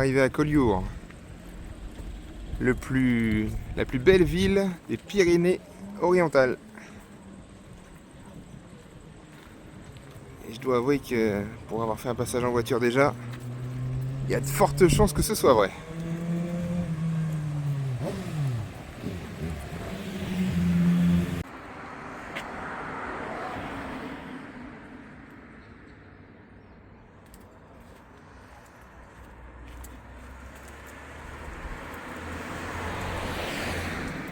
arrivé à Collioure, la plus belle ville des Pyrénées-Orientales. Et je dois avouer que pour avoir fait un passage en voiture déjà, il y a de fortes chances que ce soit vrai.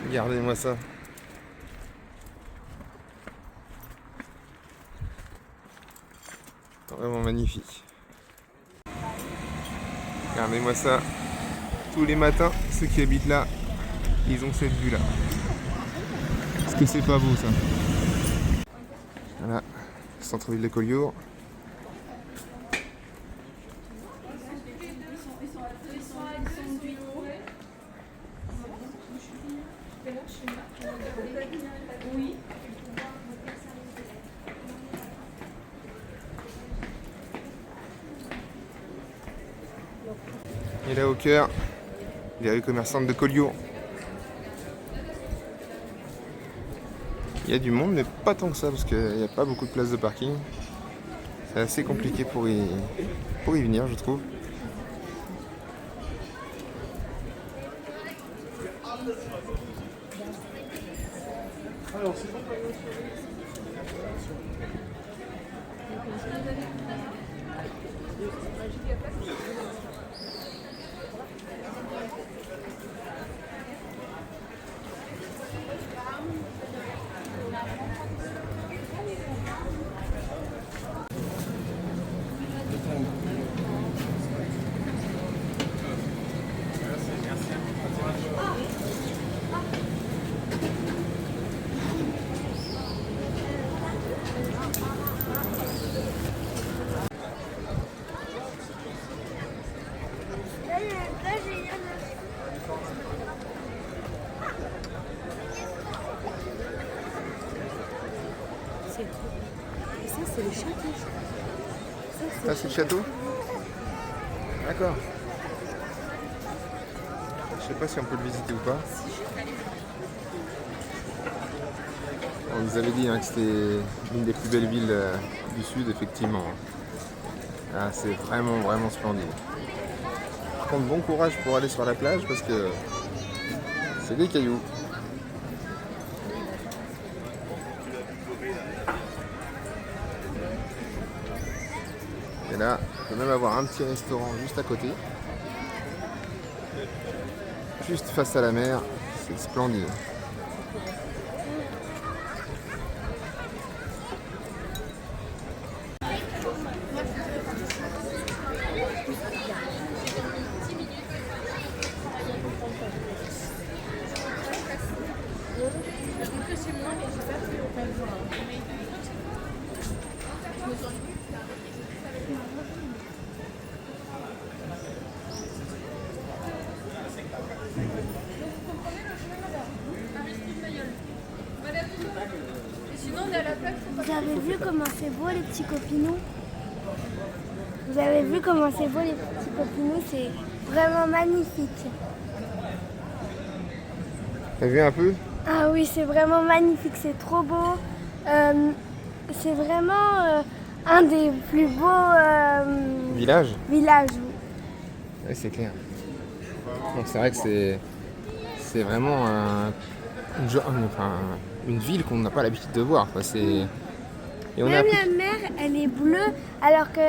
Regardez-moi ça. Vraiment magnifique. Regardez-moi ça. Tous les matins, ceux qui habitent là, ils ont cette vue-là. Est-ce que c'est pas beau ça? Voilà, centre-ville de Collioure. Et là au cœur, les rues commerçantes de Collioure. Il y a du monde, mais pas tant que ça, parce qu'il n'y a pas beaucoup de places de parking. C'est assez compliqué pour y venir, je trouve. Et ça, c'est le château. Ça, c'est le château? D'accord. Je sais pas si on peut le visiter ou pas. On nous avait dit que c'était l'une des plus belles villes du sud, effectivement. Ah, c'est vraiment splendide. Par contre, bon courage pour aller sur la plage parce que c'est des cailloux. Et là, on peut même avoir un petit restaurant juste à côté. Juste face à la mer, c'est splendide. Vous avez vu comment c'est beau les petits copinous? Vous avez vu comment c'est beau les petits copinous? C'est vraiment magnifique. T'as vu un peu? Ah oui, c'est vraiment magnifique, c'est trop beau. C'est vraiment un des plus beaux Village? villages. Oui, c'est clair. Donc c'est vrai que c'est vraiment une ville qu'on n'a pas l'habitude de voir. Quoi. Et on Même la mer, elle est bleue, alors que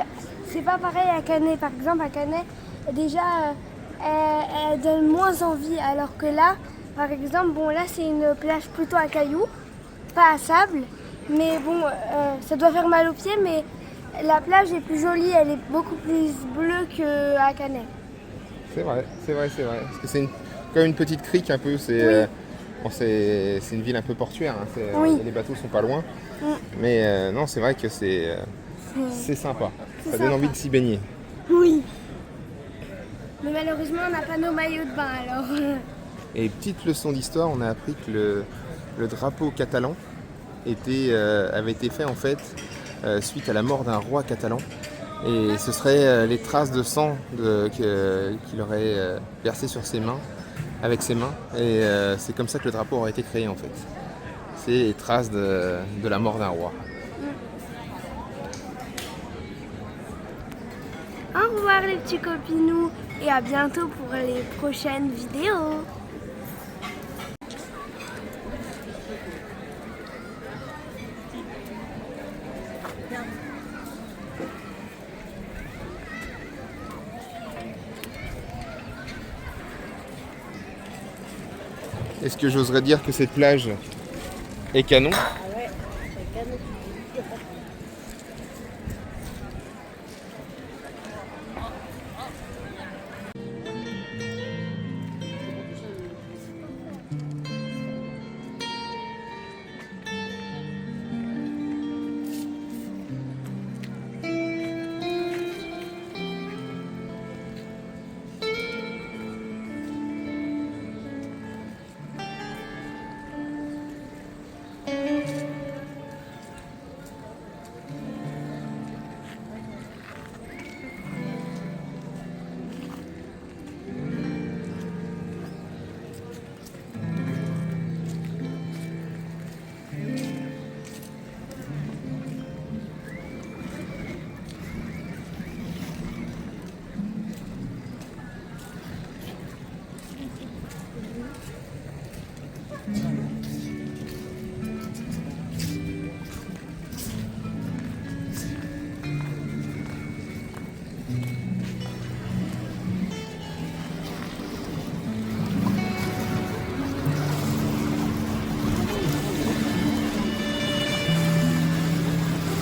c'est pas pareil à Canet. Par exemple, à Canet, déjà, elle donne moins envie, alors que là, par exemple, bon, là, c'est une plage plutôt à cailloux, pas à sable, mais bon, ça doit faire mal aux pieds, mais la plage est plus jolie, elle est beaucoup plus bleue qu'à Canet. C'est vrai. Parce que c'est comme une petite crique un peu. C'est une ville un peu portuaire. Hein. Oui. Les bateaux sont pas loin. Mais non, c'est vrai que c'est sympa. Ça donne envie de s'y baigner. Oui. Mais malheureusement, on n'a pas nos maillots de bain alors. Et petite leçon d'histoire, on a appris que le drapeau catalan avait été fait en fait suite à la mort d'un roi catalan Et ce serait les traces de sang qu'il aurait versé sur ses mains, avec ses mains. Et c'est comme ça que le drapeau aurait été créé en fait. C'est les traces de la mort d'un roi. Au revoir les petits copinous et à bientôt pour les prochaines vidéos. Est-ce que j'oserais dire que cette plage est canon?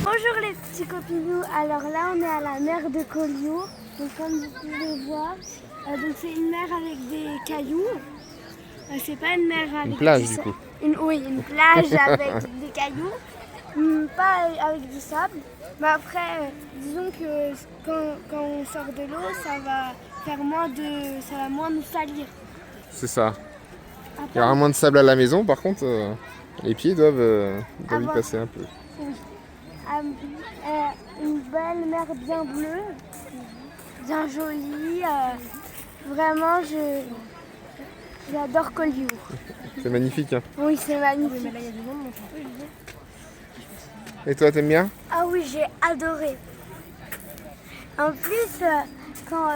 Bonjour les petits copinous, alors là on est à la mer de Collioure, donc comme vous pouvez voir, donc c'est une mer avec des cailloux, c'est pas une mer avec Une plage du du sa- coup. Oui, une plage avec des cailloux, pas avec du sable, mais après disons que quand on sort de l'eau ça va ça va moins nous salir. C'est ça. Il y Après, aura moins de sable à la maison, par contre, les pieds doivent y Avoir- passer un peu. oui. Une belle mer bien bleue, bien jolie. Vraiment, j'adore Collioure. C'est magnifique, hein. Oui, c'est magnifique. Et toi, t'aimes bien? Ah oui, j'ai adoré. En plus, quand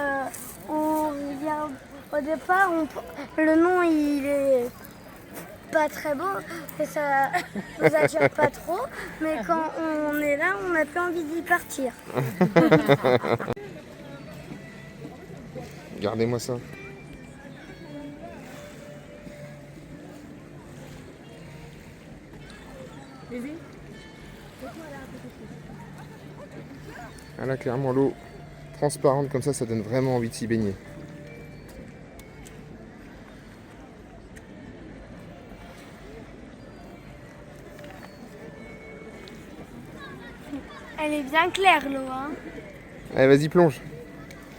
on regarde au départ, le nom il est pas très beau, et ça nous attire pas trop, mais quand on est là, on n'a plus envie d'y partir. Regardez-moi ça. Ah là, clairement, l'eau transparente comme ça donne vraiment envie de s'y baigner. Elle est bien claire l'eau, hein. Allez, vas-y, plonge.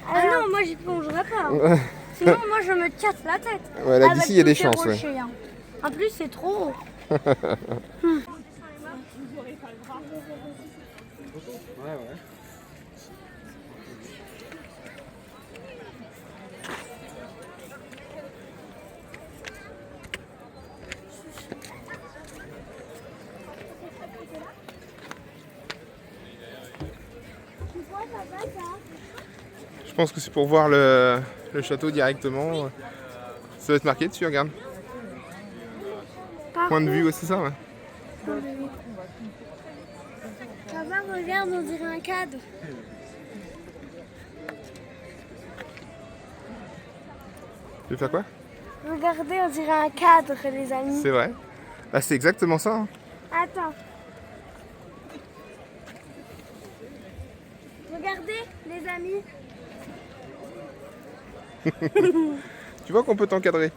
Ah non, moi j'y plongerai pas. Hein. Sinon, moi je me casse la tête. Ouais, là, Avec d'ici, il y a tous des ces chances, ouais. rochers, hein. En plus, c'est trop haut. Je pense que c'est pour voir le château directement. Ça va être marqué dessus, regarde. Point de vue, ouais, c'est ça, ouais. Là-bas, regarde, on dirait un cadre. Tu veux faire quoi? Regardez, on dirait un cadre, les amis. C'est vrai. Bah, c'est exactement ça, hein. Attends. Regardez, les amis. Tu vois qu'on peut t'encadrer.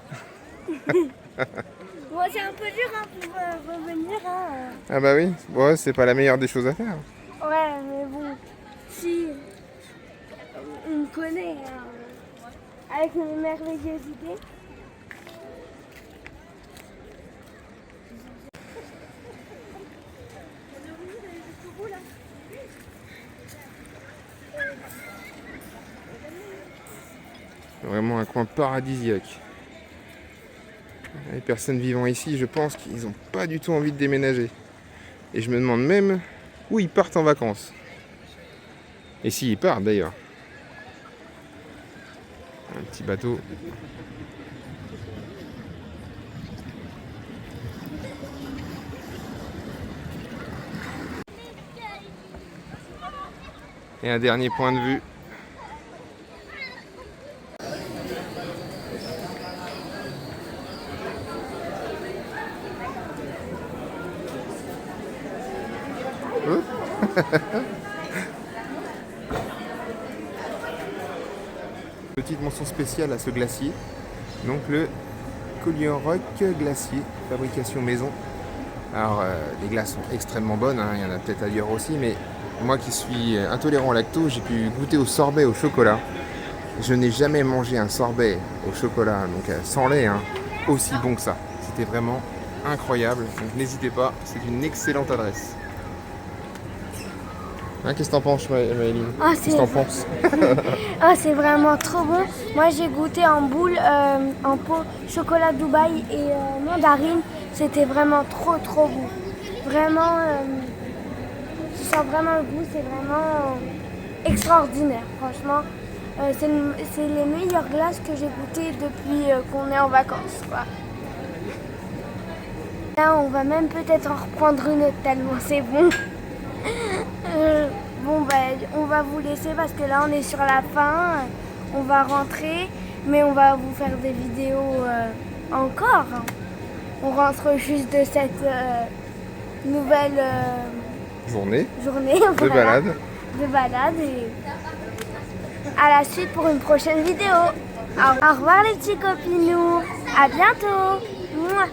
Bon, c'est un peu dur hein, pour revenir. Hein. Ah bah oui, ouais, c'est pas la meilleure des choses à faire. Ouais, mais bon, si on me connaît hein, avec mes merveilleuses idées. Vraiment un coin paradisiaque. Les personnes vivant ici, je pense qu'ils n'ont pas du tout envie de déménager. Et je me demande même où ils partent en vacances. Et s'ils partent d'ailleurs. Un petit bateau. Et un dernier point de vue. Petite mention spéciale à ce glacier, donc le Collioure glacier, fabrication maison. Alors les glaces sont extrêmement bonnes, hein, il y en a peut-être ailleurs aussi, mais moi qui suis intolérant au lactose, j'ai pu goûter au sorbet au chocolat. Je n'ai jamais mangé un sorbet au chocolat, donc sans lait, hein, aussi bon que ça. C'était vraiment incroyable, donc n'hésitez pas, c'est une excellente adresse. Hein, qu'est-ce que t'en penses, Maëline? Qu'est-ce que t'en penses? Ah, c'est vraiment trop bon. Moi, j'ai goûté en boule, en pot, chocolat Dubaï et mandarine. C'était vraiment trop bon. Vraiment, tu sens vraiment le goût, c'est vraiment extraordinaire. Franchement, c'est les meilleures glaces que j'ai goûtées depuis qu'on est en vacances, quoi. Là, on va même peut-être en reprendre une autre tellement c'est bon. Bon, on va vous laisser parce que là on est sur la fin, on va rentrer, mais on va vous faire des vidéos encore. On rentre juste de cette nouvelle journée de balade. De balade et à la suite pour une prochaine vidéo. Au revoir les petits copinous, à bientôt. Mouah.